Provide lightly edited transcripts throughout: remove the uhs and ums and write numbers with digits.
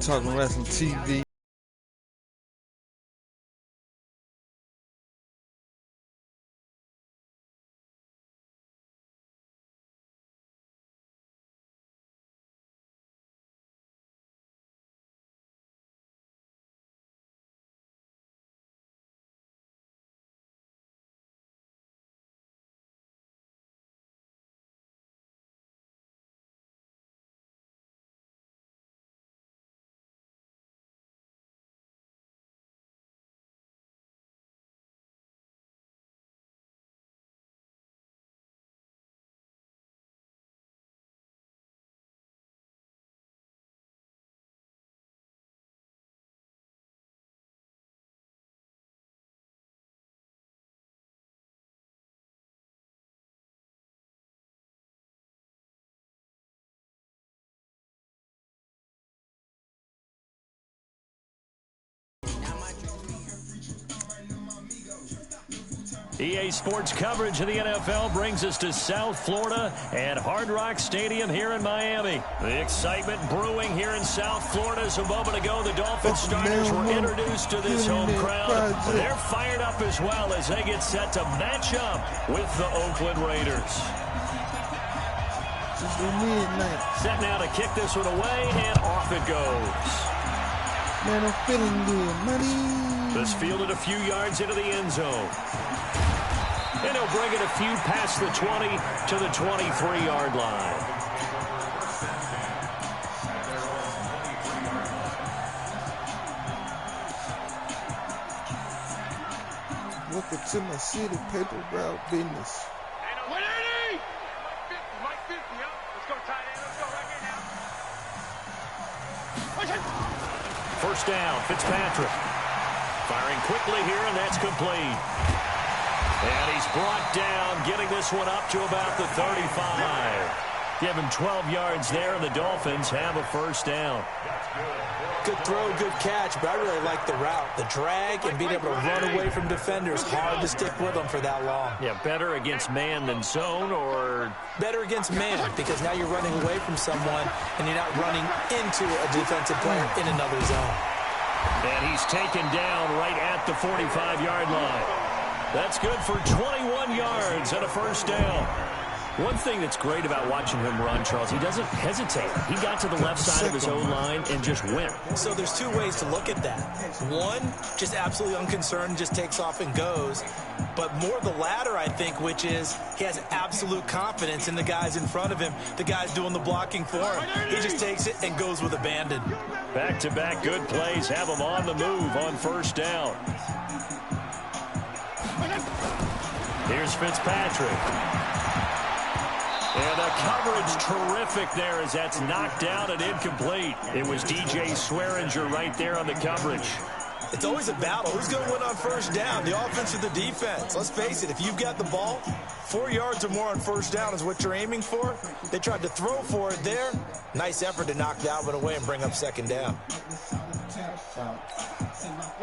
Talking wrestling TV. EA Sports coverage of the NFL brings us to South Florida at Hard Rock Stadium here in Miami. The excitement brewing here in South Florida. As a moment ago, the Dolphins starters were introduced to this home crowd. They're fired up as well as they get set to match up with the Oakland Raiders. Set now to kick this one away, and off it goes. Man, I'm feeling good, money. This fielded a few yards into the end zone. And he'll bring it a few past the 20 to the 23-yard line. Welcome to my city, paper route business. First down, Fitzpatrick. Firing quickly here, and that's complete. And he's brought down, getting this one up to about the 35. Give him 12 yards there, and the Dolphins have a first down. Good throw, good catch, but I really like the route. The drag and being able to run away from defenders. Hard to stick with them for that long. Yeah, better against man than zone, or? Better against man, because now you're running away from someone, and you're not running into a defensive player in another zone. And he's taken down right at the 45-yard line. That's good for 21 yards and a first down. One thing that's great about watching him run, Charles, he doesn't hesitate. He got to the left side of his own line and just went. So there's two ways to look at that. One, just absolutely unconcerned, just takes off and goes. But more the latter, I think, which is he has absolute confidence in the guys in front of him. The guys doing the blocking for him. He just takes it and goes with abandon. Back-to-back good plays have him on the move on first down. Here's Fitzpatrick. And the coverage terrific there as that's knocked down and incomplete. It was DJ Swearinger right there on the coverage. It's always a battle. Who's going to win on first down, the offense or the defense? Let's face it, if you've got the ball, 4 yards or more on first down is what you're aiming for. They tried to throw for it there. Nice effort to knock that one away and bring up second down.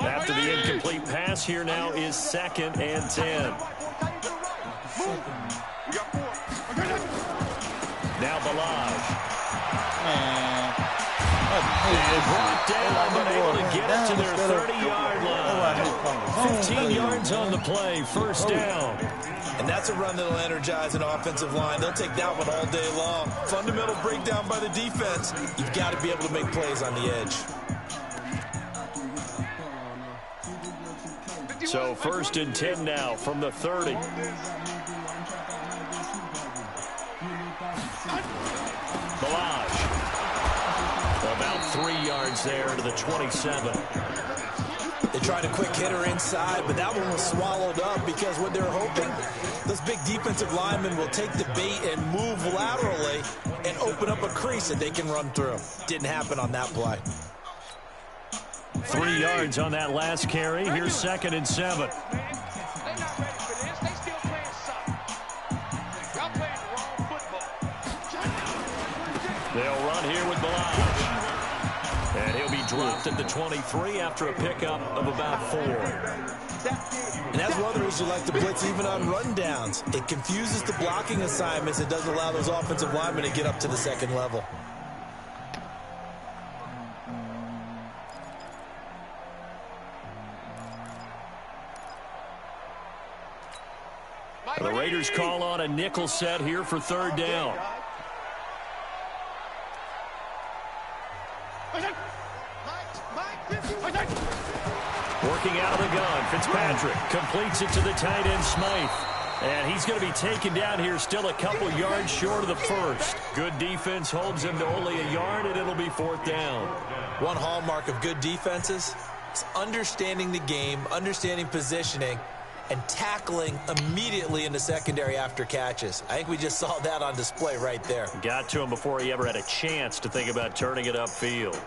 After the incomplete pass, here now is 2nd and 10. Now Balaj. And brought down, but able to get it to their 30-yard line. 15 yards on the play, first down. And that's a run that'll energize an offensive line. They'll take that one all day long. Fundamental breakdown by the defense. You've got to be able to make plays on the edge. So 1st and 10 now from the 30. Balaj. About 3 yards there to the 27. They tried a quick hitter inside, but that one was swallowed up because what they're hoping, those big defensive linemen will take the bait and move laterally and open up a crease that they can run through. Didn't happen on that play. 3 yards on that last carry. Here's 2nd and 7. They'll run here with Balaj. And he'll be dropped at the 23 after a pickup of about 4. And that's one of the reasons you like to blitz even on rundowns. It confuses the blocking assignments. It doesn't allow those offensive linemen to get up to the second level. The Raiders call on a nickel set here for third down. Working out of the gun, Fitzpatrick completes it to the tight end, Smythe. And he's going to be taken down here, still a couple yards short of the first. Good defense holds him to only a yard, and it'll be fourth down. One hallmark of good defenses is understanding the game, understanding positioning, and tackling immediately in the secondary after catches. I think we just saw that on display right there. Got to him before he ever had a chance to think about turning it upfield.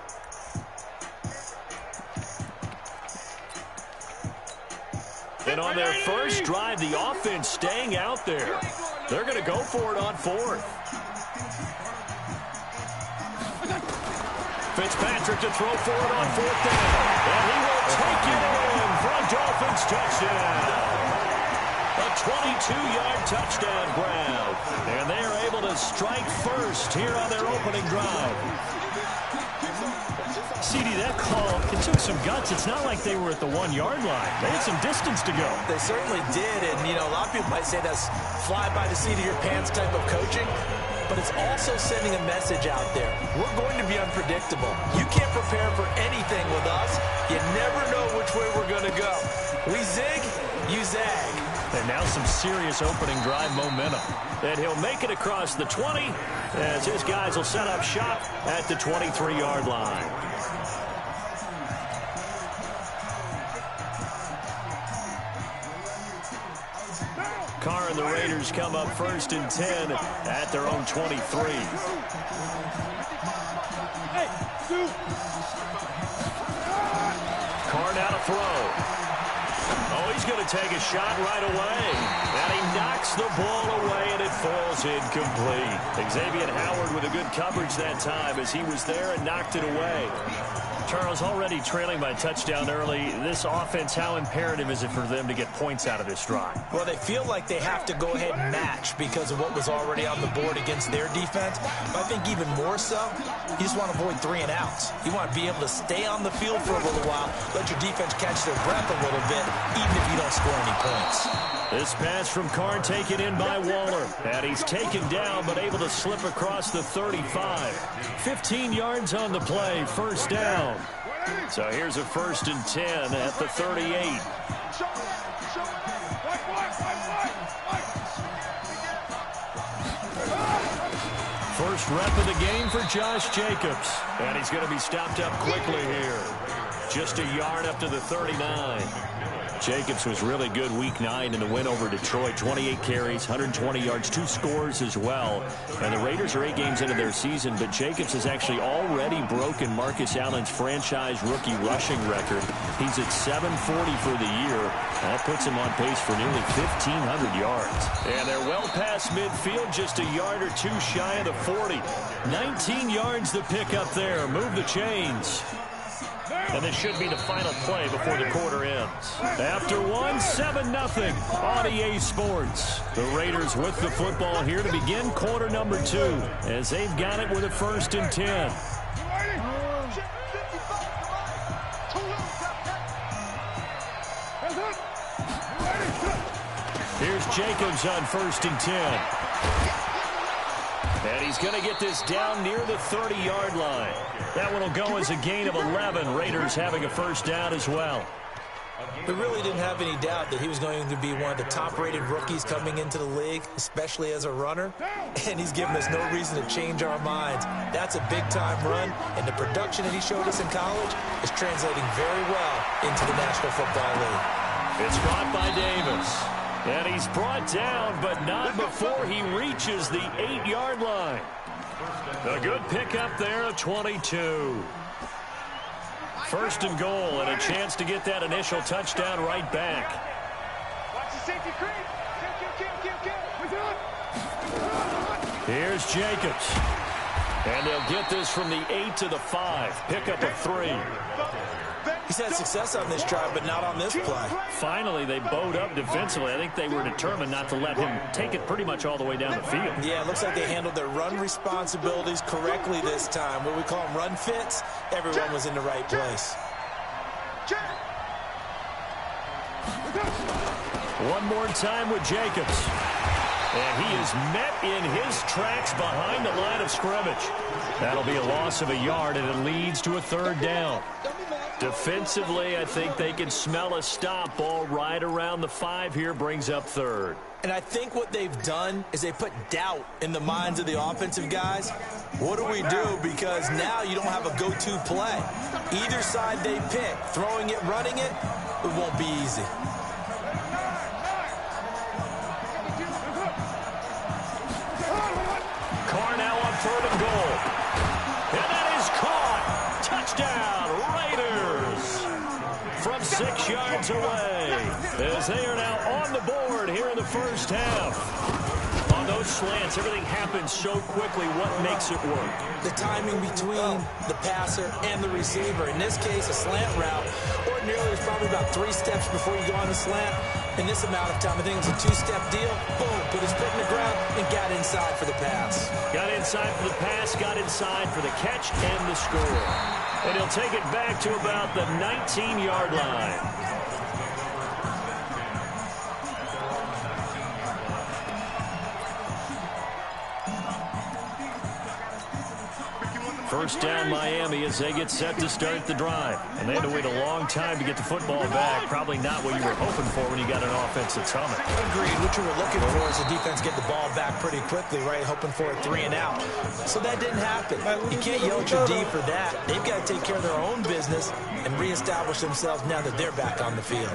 And on their first drive, the offense staying out there. They're going to go for it on fourth. Fitzpatrick to throw for it on fourth down. And he will take it in for a Dolphins touchdown. A 22-yard touchdown grab. And they are able to strike first here on their opening drive. CD, that call, it took some guts. It's not like they were at the 1-yard line. They had some distance to go. They certainly did. And, you know, a lot of people might say that's fly by the seat of your pants type of coaching. But it's also sending a message out there. We're going to be unpredictable. You can't prepare for anything with us. You never know which way we're going to go. We zig, you zag. And now some serious opening drive momentum. And he'll make it across the 20 as his guys will set up shop at the 23-yard line. Carr and the Raiders come up first and 10 at their own 23. Carr now to throw. Oh, he's going to take a shot right away. And he knocks the ball away, and it falls incomplete. Xavier Howard with a good coverage that time as he was there and knocked it away. Charles, already trailing by touchdown early. This offense, how imperative is it for them to get points out of this drive? Well, they feel like they have to go ahead and match because of what was already on the board against their defense. But I think even more so, you just want to avoid 3 and outs. You want to be able to stay on the field for a little while, let your defense catch their breath a little bit, even if you don't score any points. This pass from Carr taken in by Waller. And he's taken down, but able to slip across the 35. 15 yards on the play, first down. So here's a first and 10 at the 38. First rep of the game for Josh Jacobs. And he's going to be stopped up quickly here. Just a yard up to the 39. Jacobs was really good week 9 in the win over Detroit. 28 carries, 120 yards, 2 scores as well. And the Raiders are 8 games into their season, but Jacobs has actually already broken Marcus Allen's franchise rookie rushing record. He's at 740 for the year. That puts him on pace for nearly 1,500 yards. And they're well past midfield, just a yard or 2 shy of the 40. 19 yards the pick up there. Move the chains. And this should be the final play before the quarter ends. After one, 7-0 on EA Sports. The Raiders with the football here to begin quarter number 2 as they've got it with a first and 10. Here's Jacobs on first and 10. And he's going to get this down near the 30-yard line. That one will go as a gain of 11. Raiders having a first down as well. We really didn't have any doubt that he was going to be one of the top-rated rookies coming into the league, especially as a runner. And he's given us no reason to change our minds. That's a big-time run, and the production that he showed us in college is translating very well into the National Football League. It's caught by Davis. And he's brought down, but not before he reaches the 8-yard line. A good pickup there of 22. First and goal, and a chance to get that initial touchdown right back. Here's Jacobs. And they'll get this from the 8 to the 5. Pickup of 3. He's had success on this drive, but not on this play. Finally, they bowed up defensively. I think they were determined not to let him take it pretty much all the way down the field. Yeah, it looks like they handled their run responsibilities correctly this time. What we call them run fits, everyone was in the right place. One more time with Jacobs. And he is met in his tracks behind the line of scrimmage. That'll be a loss of a yard, and it leads to a third down. Defensively, I think they can smell a stop. Ball right around the 5 here, brings up third. And I think what they've done is they put doubt in the minds of the offensive guys. What do we do? Because now you don't have a go-to play. Either side they pick, throwing it, running it, it won't be easy. Carr now on 3rd and goal. And that is caught. Touchdown, Raiders. From 6 yards away. As they are now on the board here in the first half. On those slants, everything happens so quickly. What makes it work? The timing between the passer and the receiver. In this case, a slant route. Ordinarily, it's probably about 3 steps before you go on the slant. In this amount of time, I think it's a 2-step deal. Boom, put his foot in the ground and got inside for the pass. Got inside for the pass, got inside for the catch and the score. And he'll take it back to about the 19-yard line. First down Miami as they get set to start the drive. And they had to wait a long time to get the football back. Probably not what you were hoping for when you got an offense that's humming. Agreed. What you were looking for is the defense get the ball back pretty quickly, right? Hoping for a 3 and out. So that didn't happen. You can't yell at your D for that. They've got to take care of their own business and reestablish themselves now that they're back on the field.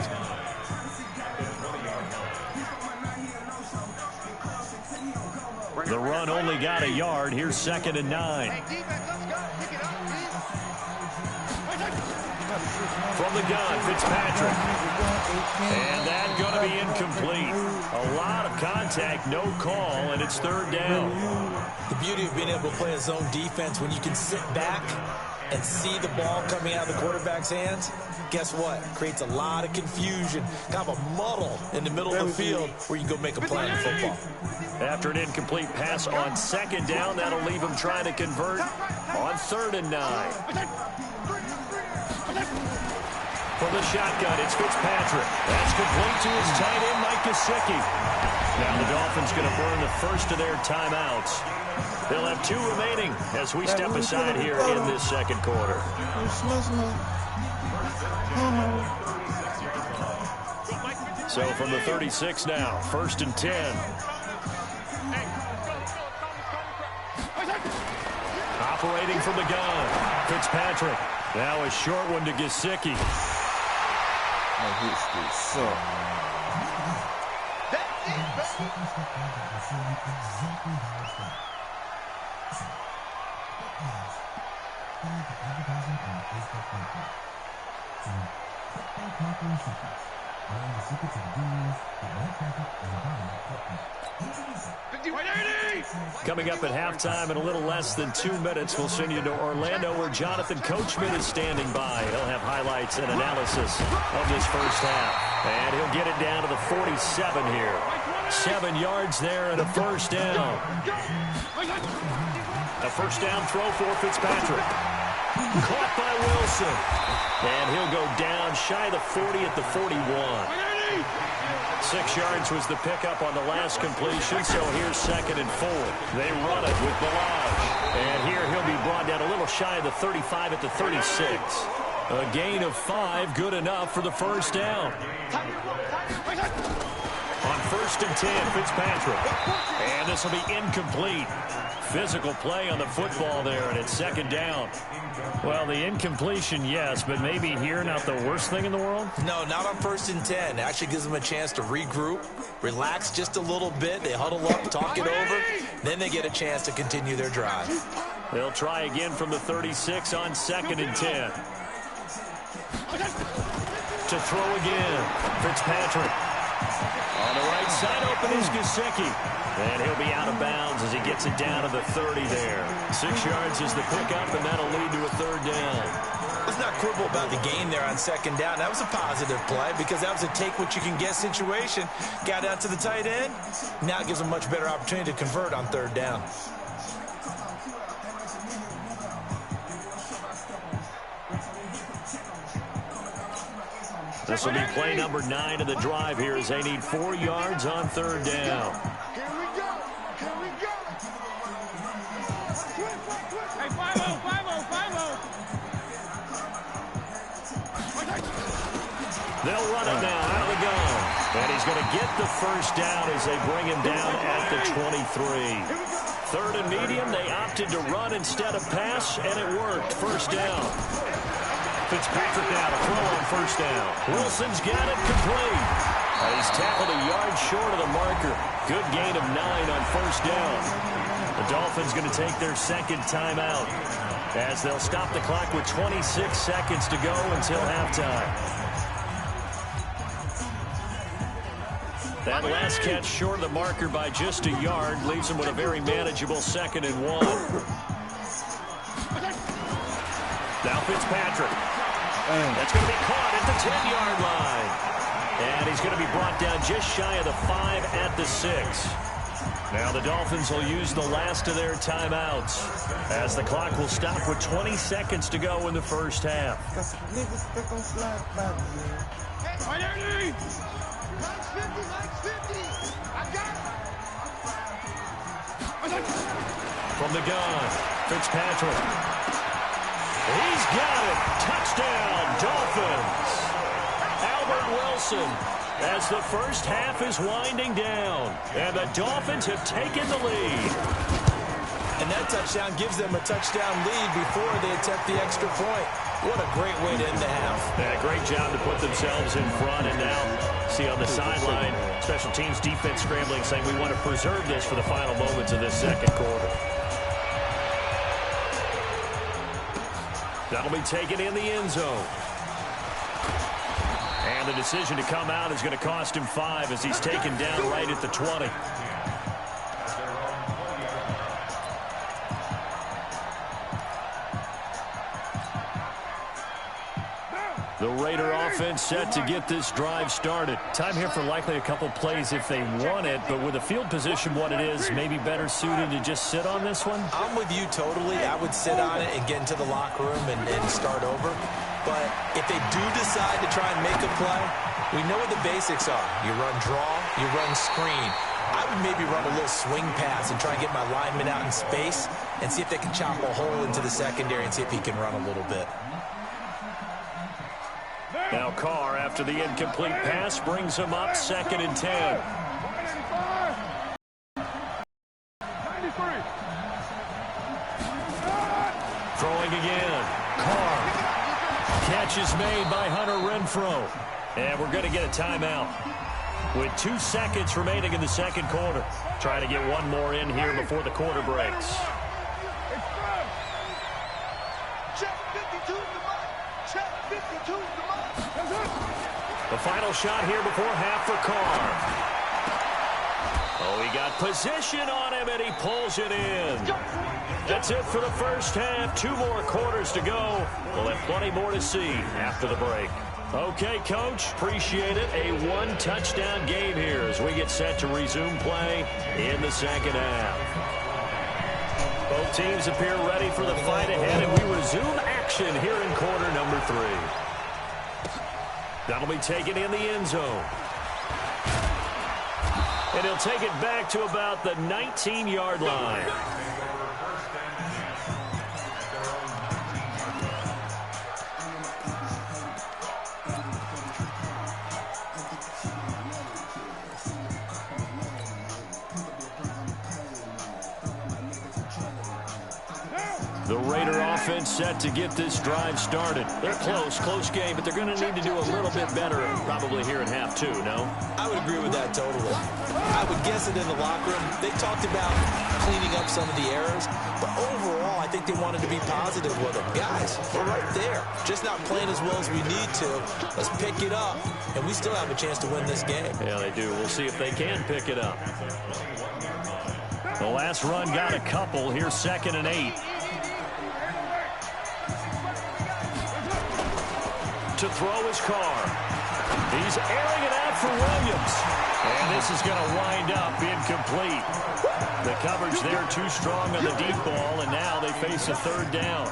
The run only got a yard. Here's 2nd and 9. From the gun, Fitzpatrick. And that's going to be incomplete. A lot of contact, no call, and it's 3rd down. The beauty of being able to play a zone defense when you can sit back and see the ball coming out of the quarterback's hands, guess what? Creates a lot of confusion, kind of a muddle in the middle of the field where you go make a play in football. After an incomplete pass on 2nd down, that'll leave him trying to convert on 3rd and 9. From the shotgun, it's Fitzpatrick. That's complete to his tight end, Mike Gesicki. Now the Dolphins going to burn the first of their timeouts. They'll have 2 remaining as we step aside here in this 2nd quarter. So from the 36 now, 1st and 10. Operating from the gun, Fitzpatrick. Now a short one to Gesicki. Coming up at halftime in a little less than 2 minutes, we'll send you to Orlando where Jonathan Coachman is standing by. He'll have highlights and analysis of this first half. And he'll get it down to the 47 here. 7 yards there and a first down. A first down throw for Fitzpatrick. Caught by Wilson. And he'll go down shy of the 40 at the 41. 6 yards was the pickup on the last completion, so here's 2nd and 4. They run it with Balaj. And here he'll be brought down a little shy of the 35 at the 36. A gain of 5, good enough for the first down. On 1st and 10, Fitzpatrick. And this will be incomplete. Physical play on the football there, and it's 2nd down. Well, the incompletion, yes, but maybe here not the worst thing in the world? No, not on 1st and 10. It actually gives them a chance to regroup, relax just a little bit. They huddle up, talk it over. Then they get a chance to continue their drive. They'll try again from the 36 on 2nd and 10. To throw again, Fitzpatrick. On the right side, open is Gesicki. And he'll be out of bounds as he gets it down to the 30 there. 6 yards is the pickup, and that'll lead to a 3rd down. Let's not quibble about the gain there on 2nd down. That was a positive play because that was a take-what-you-can-get situation. Got out to the tight end. Now it gives them a much better opportunity to convert on 3rd down. This will be play number 9 of the drive here as they need 4 yards on third down. Here we go. Here we go. Hey, 5-0, 5-0, 5-0. They'll run it now out of the gun. And he's going to get the first down as they bring him down at the 23. Third and medium, they opted to run instead of pass, and it worked. First down. Fitzpatrick now to throw on first down. Wilson's got it complete. He's tackled a yard short of the marker. Good gain of 9 on first down. The Dolphins going to take their second timeout as they'll stop the clock with 26 seconds to go until halftime. That last catch short of the marker by just a yard leaves him with a very manageable 2nd and 1. Now Fitzpatrick. That's going to be caught at the 10-yard line. And he's going to be brought down just shy of the 5 at the 6. Now the Dolphins will use the last of their timeouts as the clock will stop with 20 seconds to go in the first half. From the gun, Fitzpatrick. He's got it. Touchdown, Dolphins. Albert Wilson as the first half is winding down. And the Dolphins have taken the lead. And that touchdown gives them a touchdown lead before they attempt the extra point. What a great way to end the half. Yeah, great job to put themselves in front. And now, see on the sideline, special teams defense scrambling, saying we want to preserve this for the final moments of this second quarter. That'll be taken in the end zone. And the decision to come out is going to cost him 5 as he's taken down right at the 20. The Raider offense set to get this drive started. Time here for likely a couple plays if they want it, but with the field position what it is, maybe better suited to just sit on this one? I'm with you totally. I would sit on it and get into the locker room and start over. But if they do decide to try and make a play, we know what the basics are. You run draw, you run screen. I would maybe run a little swing pass and try and get my lineman out in space and see if they can chop a hole into the secondary and see if he can run a little bit. Now Carr, after the incomplete pass, brings him up 2nd and 10. Throwing again. Carr. Catch is made by Hunter Renfrow. And we're going to get a timeout with 2 seconds remaining in the second quarter. Trying to get one more in here before the quarter breaks. The final shot here before half for Carr. Oh, he got position on him, and he pulls it in. That's it for the first half. 2 more quarters to go. We'll have plenty more to see after the break. Okay, Coach, appreciate it. A 1-touchdown game here as we get set to resume play in the second half. Both teams appear ready for the fight ahead, and we resume action here in quarter number 3. That'll be taken in the end zone. And he'll take it back to about the 19-yard line. The Raider offense set to get this drive started. They're close game, but they're going to need to do a little bit better probably here in half 2, no? I would agree with that totally. I would guess it in the locker room. They talked about cleaning up some of the errors, but overall, I think they wanted to be positive with them. Guys, we're right there. Just not playing as well as we need to. Let's pick it up, and we still have a chance to win this game. Yeah, they do. We'll see if they can pick it up. The last run got a couple. Here's 2nd and 8. To throw his Carr. He's airing it out for Williams. And this is going to wind up incomplete. The coverage there too strong on the deep ball, and now they face a 3rd down.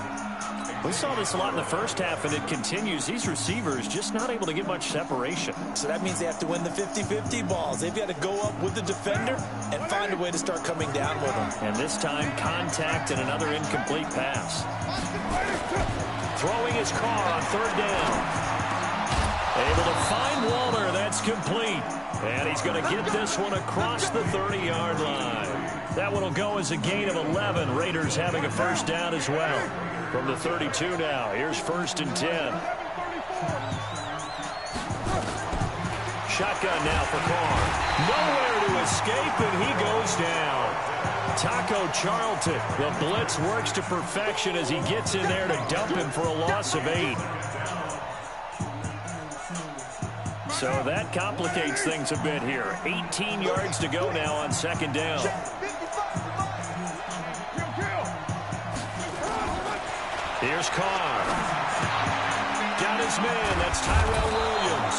We saw this a lot in the first half, and it continues. These receivers just not able to get much separation. So that means they have to win the 50-50 balls. They've got to go up with the defender and find a way to start coming down with them. And this time, contact and another incomplete pass. Throwing his car on third down. Able to find Waller. That's complete. And he's going to get this one across the 30-yard line. That one will go as a gain of 11. Raiders having a first down as well. From the 32 now. Here's 1st and 10. Shotgun now for Carr. Nowhere to escape, and he goes down. Taco Charlton. The blitz works to perfection as he gets in there to dump him for a loss of 8. So that complicates things a bit here. 18 yards to go now on 2nd down. Here's Carr. Got his man. That's Tyrell Williams.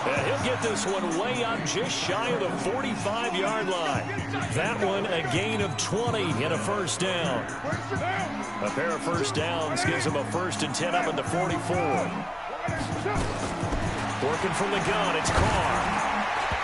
And he'll get this one way up just shy of the 45-yard line. That one a gain of 20 and a first down. A pair of first downs gives him a 1st and 10 up at the 44. Working from the gun, it's Carr.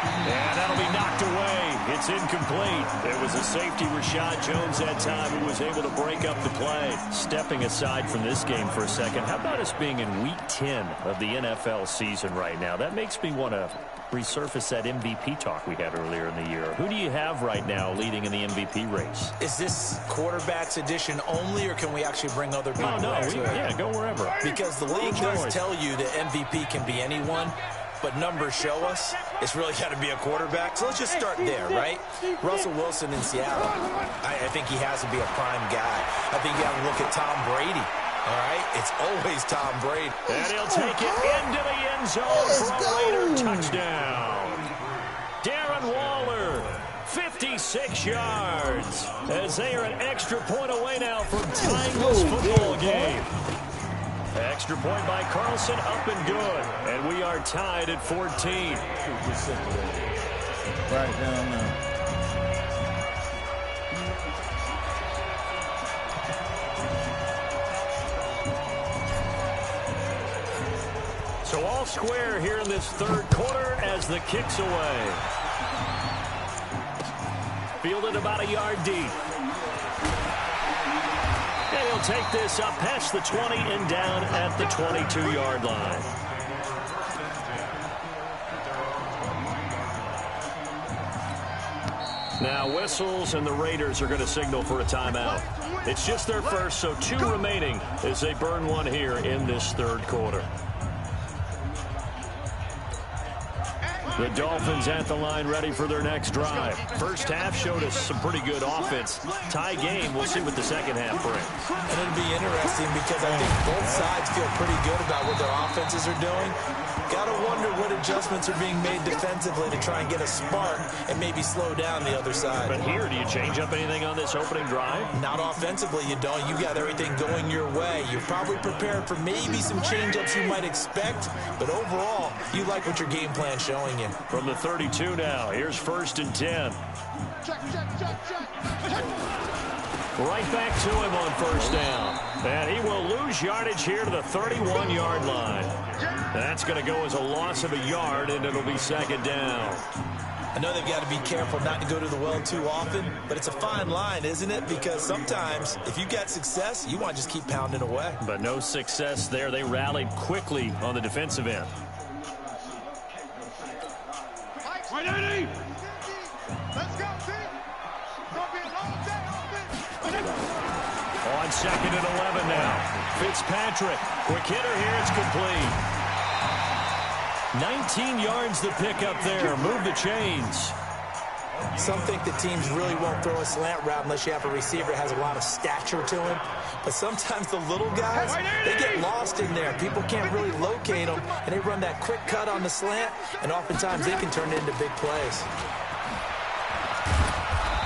And that'll be knocked away. It's incomplete. It was a safety, Rashad Jones, that time, who was able to break up the play. Stepping aside from this game for a second, how about us being in Week 10 of the NFL season right now? That makes me want to resurface that MVP talk we had earlier in the year. Who do you have right now leading in the MVP race? Is this quarterback's edition only, or can we actually bring other people into it? Yeah, go wherever. Because the league does tell you that MVP can be anyone, but numbers show us it's really got to be a quarterback. So let's just start there, right? Russell Wilson in Seattle, I think he has to be a prime guy. I think you have to look at Tom Brady. All right, it's always Tom Brady. And he'll take it into the end zone for a Raider touchdown. Darren Waller, 56 yards, as they are an extra point away now from tying this football game. Extra point by Carlson, up and good. And we are tied at 14. Right down now. So all square here in this 3rd quarter as the kick's away. Fielded about a yard deep. And he'll take this up past the 20 and down at the 22-yard line. Now whistles, and the Raiders are going to signal for a timeout. It's just their first, so 2 remaining as they burn one here in this 3rd quarter. The Dolphins at the line, ready for their next drive. First half showed us some pretty good offense. Tie game, we'll see what the second half brings. And it'll be interesting because I think both sides feel pretty good about what their offenses are doing. Got to wonder what adjustments are being made defensively to try and get a spark and maybe slow down the other side. But here, do you change up anything on this opening drive? Not offensively, you don't. You got everything going your way. You're probably prepared for maybe some change-ups you might expect, but overall, you like what your game plan's showing you. From the 32 now, here's 1st and 10. Right back to him on 1st down. And he will lose yardage here to the 31-yard line. That's going to go as a loss of a yard, and it'll be 2nd down. I know they've got to be careful not to go to the well too often, but it's a fine line, isn't it? Because sometimes, if you got success, you want to just keep pounding away. But no success there. They rallied quickly on the defensive end. Let's go, team. It's going to be a long day. On 2nd and 11 now. Fitzpatrick, quick hitter here, it's complete. 19 yards to pick up there. Move the chains. Some think that teams really won't throw a slant route unless you have a receiver that has a lot of stature to him. But sometimes the little guys, they get lost in there. People can't really locate them, and they run that quick cut on the slant, and oftentimes they can turn it into big plays.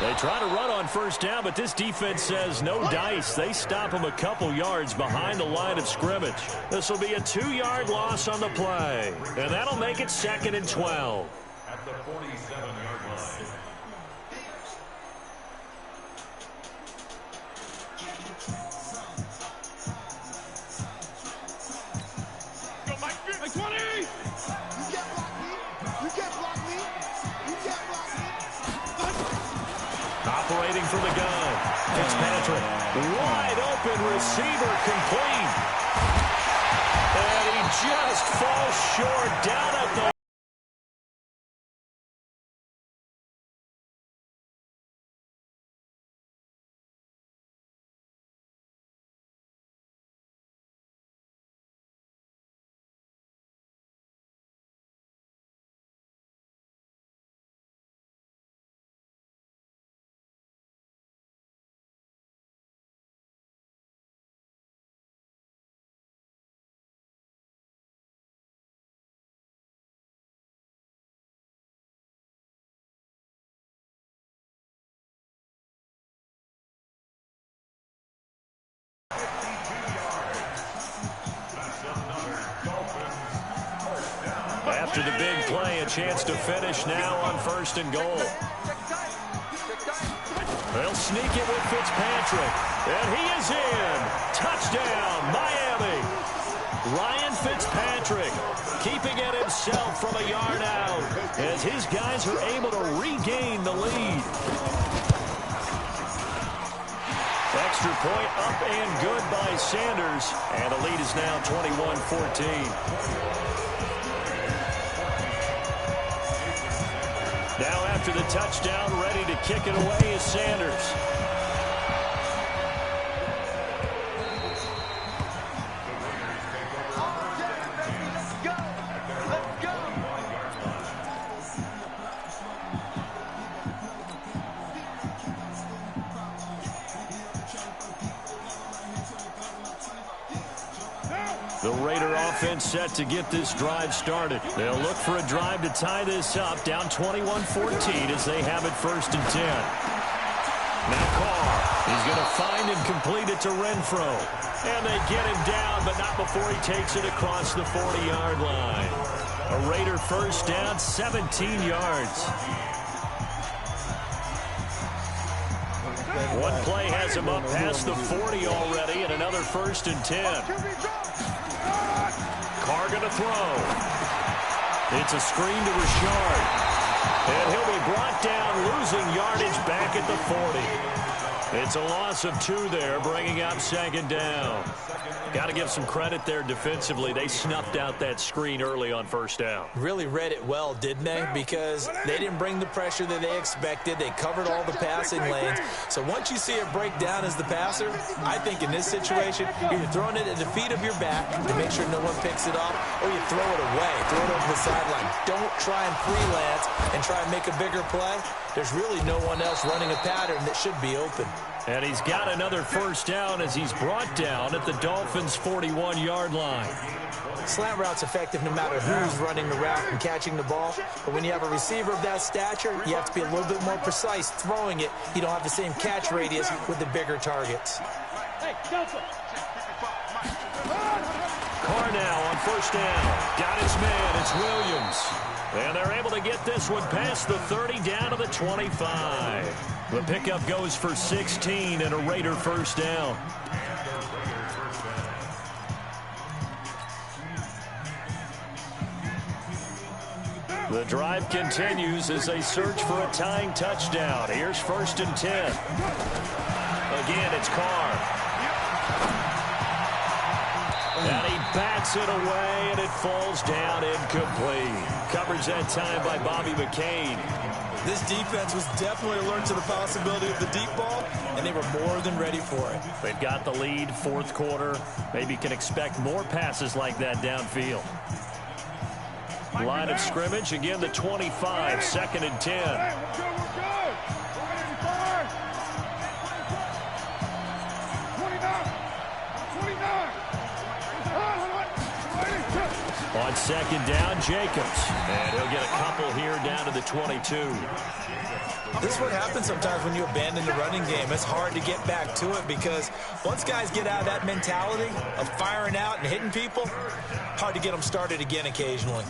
They try to run on 1st down, but this defense says no dice. They stop them a couple yards behind the line of scrimmage. This will be a 2-yard loss on the play, and that'll make it 2nd and 12. At the 47-yard line. Separating from the gun. Fitzpatrick. Wide open receiver complete. And he just falls short down at the after the big play, a chance to finish now on 1st and goal. They'll sneak it with Fitzpatrick. And he is in. Touchdown, Miami. Ryan Fitzpatrick keeping it himself from a yard out as his guys are able to regain the lead. Extra point up and good by Sanders. And the lead is now 21-14. Now after the touchdown, ready to kick it away is Sanders. The Raider offense set to get this drive started. They'll look for a drive to tie this up, down 21-14 as they have it 1st and 10. Now Carr is going to find and complete it to Renfro. And they get him down, but not before he takes it across the 40-yard line. A Raider first down, 17 yards. One play has him up past the 40 already, and another 1st and 10. Carr going to throw. It's a screen to Richard. And he'll be brought down, losing yardage back at the 40. It's a loss of 2 there, bringing up 2nd down. Got to give some credit there defensively. They snuffed out that screen early on 1st down. Really read it well, didn't they? Because they didn't bring the pressure that they expected. They covered all the passing lanes. So once you see it break down as the passer, I think in this situation, you're throwing it at the feet of your back to make sure no one picks it up, or you throw it away, throw it over the sideline. Don't try and freelance and try and make a bigger play. There's really no one else running a pattern that should be open. And he's got another 1st down as he's brought down at the Dolphins' 41-yard line. Slant route's effective no matter who's running the route and catching the ball. But when you have a receiver of that stature, you have to be a little bit more precise throwing it. You don't have the same catch radius with the bigger targets. Carr now on 1st down. Got his man. It's Williams. And they're able to get this one past the 30 down to the 25. The pickup goes for 16 and a Raider 1st down. The drive continues as they search for a tying touchdown. Here's 1st and 10. Again, it's Carr. And he bats it away, and it falls down incomplete. Coverage that time by Bobby McCain. This defense was definitely alert to the possibility of the deep ball, and they were more than ready for it. They've got the lead, 4th quarter. Maybe can expect more passes like that downfield. Line of scrimmage, again the 25, 2nd and 10. On 2nd down, Jacobs. And he'll get a couple here down to the 22. This is what happens sometimes when you abandon the running game. It's hard to get back to it because once guys get out of that mentality of firing out and hitting people, hard to get them started again occasionally.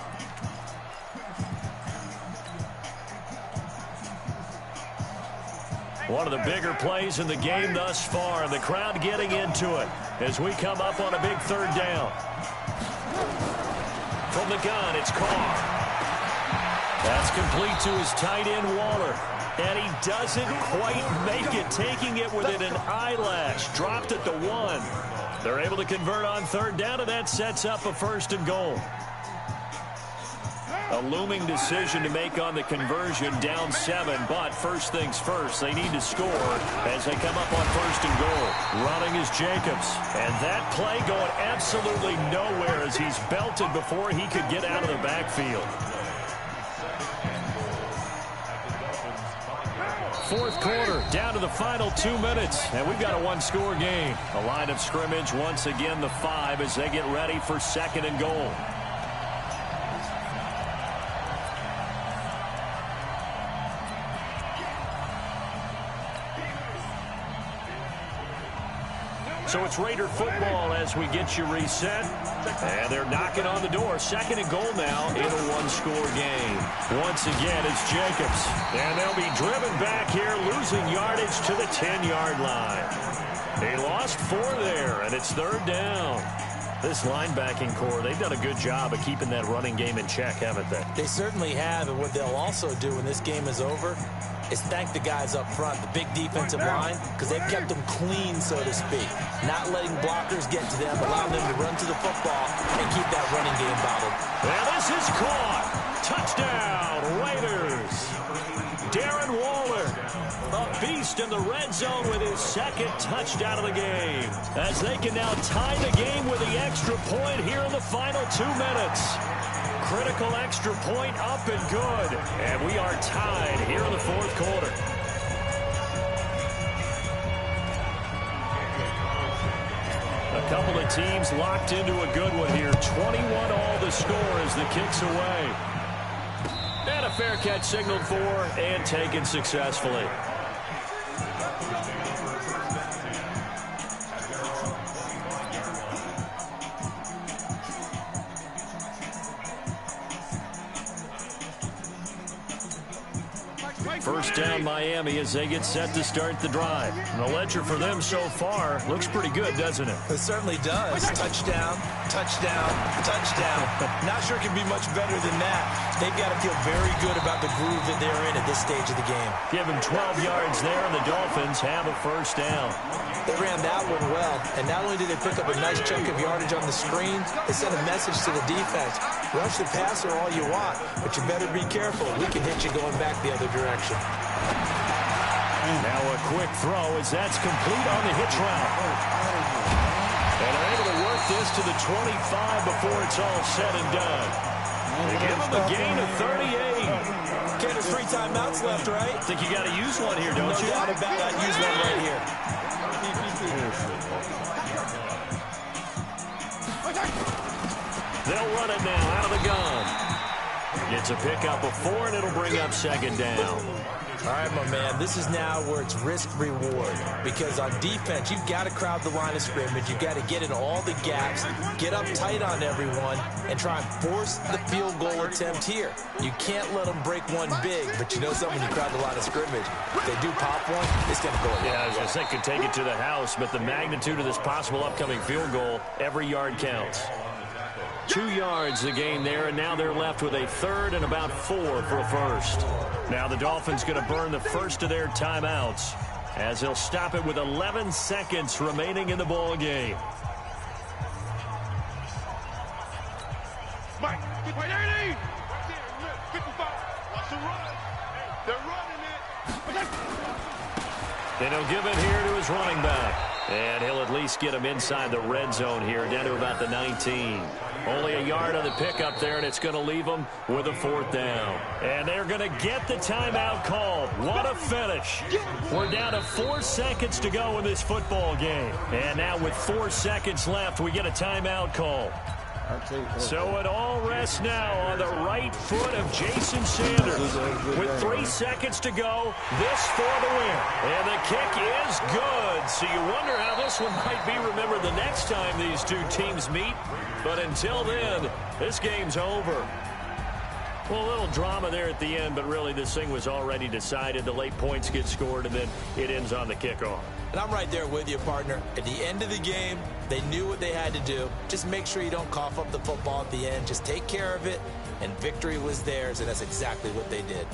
One of the bigger plays in the game thus far, and the crowd getting into it as we come up on a big 3rd down. From the gun, it's Carr. That's complete to his tight end, Waller. And he doesn't quite make it, taking it within an eyelash. Dropped at the 1. They're able to convert on third down, and that sets up a 1st and goal. A looming decision to make on the conversion, down 7, but first things first, they need to score as they come up on 1st and goal. Running is Jacobs, and that play going absolutely nowhere as he's belted before he could get out of the backfield. 4th quarter, down to the final 2 minutes, and we've got a 1-score game. A line of scrimmage, once again the 5 as they get ready for 2nd and goal. So it's Raider football as we get you reset. And they're knocking on the door. 2nd and goal now in a 1-score game. Once again, it's Jacobs. And they'll be driven back here, losing yardage to the 10-yard line. They lost 4 there, and it's 3rd down. This linebacking core, they've done a good job of keeping that running game in check, haven't they? They certainly have, and what they'll also do when this game is over is thank the guys up front, the big defensive line, because they've kept them clean, so to speak. Not letting blockers get to them, allowing them to run to the football and keep that running game bottled. And this is caught. Touchdown, Raiders. Darren Waller, a beast in the red zone with his 2nd touchdown of the game. As they can now tie the game with the extra point here in the final 2 minutes. Critical extra point up and good. And we are tied here in the 4th quarter. A couple of teams locked into a good one here. 21 all the score as the kick's away. And a fair catch signaled for and taken successfully. First down Miami as they get set to start the drive. And the ledger for them so far looks pretty good, doesn't it? It certainly does. Touchdown, touchdown, touchdown. Not sure it can be much better than that. They've got to feel very good about the groove that they're in at this stage of the game. Give them 12 yards there, and the Dolphins have a 1st down. They ran that one well, and not only did they pick up a nice chunk of yardage on the screen, they sent a message to the defense. Rush the passer all you want, but you better be careful. We can hit you going back the other direction. Now a quick throw as that's complete on the hitch route. And they're able to work this to the 25 before it's all said and done. They give them a gain of 38. Ken, there's 3 timeouts left, right? Think you got to use one here, don't you? No doubt about that. Use one right here. They'll run it now out of the gun. It's a pickup of 4, and it'll bring up 2nd down. All right, my man, this is now where it's risk-reward. Because on defense, you've got to crowd the line of scrimmage. You've got to get in all the gaps, get up tight on everyone, and try and force the field goal attempt here. You can't let them break one big, but you know something, when you crowd the line of scrimmage, if they do pop one, it's going to go away. Yeah, I was going to say, could take it to the house, but the magnitude of this possible upcoming field goal, every yard counts. 2 yards the gain there, and now they're left with a 3rd and about 4 for a 1st. Now the Dolphins going to burn the first of their timeouts as they'll stop it with 11 seconds remaining in the ball game. Mike, wait, there it is. 55. Watch the run. They're running it. Then he'll give it here to his running back. And he'll at least get him inside the red zone here, down to about the 19. Only a yard on the pickup there, and it's going to leave them with a 4th down. And they're going to get the timeout called. What a finish. We're down to 4 seconds to go in this football game. And now with 4 seconds left, we get a timeout call. So it all rests now on the right foot of Jason Sanders. With 3 seconds to go, this for the win. And the kick is good. So you wonder how this one might be remembered the next time these two teams meet. But until then, this game's over. Well, a little drama there at the end, but really this thing was already decided. The late points get scored, and then it ends on the kickoff. And I'm right there with you, partner. At the end of the game, they knew what they had to do. Just make sure you don't cough up the football at the end. Just take care of it, and victory was theirs, and that's exactly what they did.